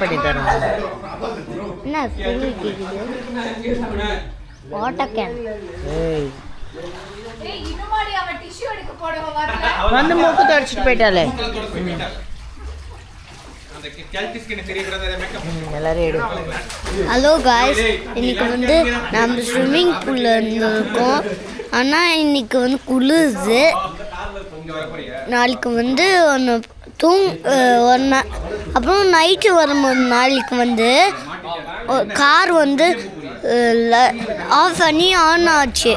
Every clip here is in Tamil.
பண்ணி தரேன். என்ன ஸ்கூல் கேக்குது? Water can. ஏய் இன்னுமாடி அவ டிஷ்யூ எடுக்க போறவ வரல. வந்து மூக்கு தொடச்சிட்டு போயிட்டாளே. அந்த கேல்டிஸ்க்கு தெரியக்கூடாத மேக்கப் எல்லாரும் எடு. ஹலோ காய்ஸ், இன்னைக்கு வந்து நம்ம ஸ்விம்மிங் பூல்ல இருக்கோம். ஆனால் இன்னைக்கு வந்து குளிருது. நாளைக்கு வந்து ஒன்று அப்புறம் நைட்டு வரும்போது நாளைக்கு வந்து கார் வந்து ஆஃப் பண்ணி ஆன் ஆச்சு.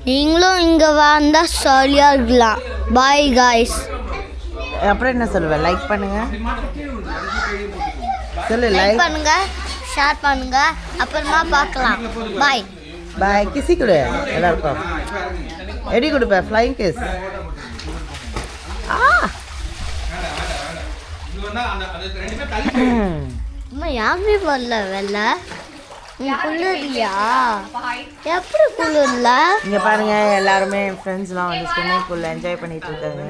நீங்களும் இங்கே வந்தால் ஜாலியாக இருக்கலாம். Bye guys. அப்புறம் என்ன சொல்லுவேன்? லைக் பண்ணுங்க, சொல்லு. லைக் பண்ணுங்க, ஷேர் பண்ணுங்க. அப்புறமா பார்க்கலாம். பாய் பாய். கிசி கொடு எல்லாருக்கும். எடி கொடுப்பேன். Flying kiss. அம்மா யாருமே வரல வெள்ள. குளிர்லையா? எப்படி குளிர்ல? இங்க பாருங்க, எல்லாருமே என் ஃப்ரெண்ட்ஸ்லாம் வந்து ஸ்விம்மிங் பூல்ல என்ஜாய் பண்ணிட்டு இருக்காங்க.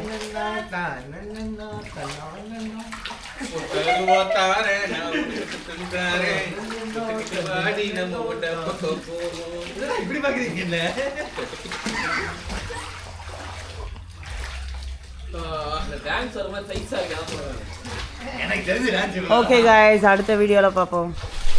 ஓகே காய்ஸ், அடுத்த வீடியோல பார்ப்போம்.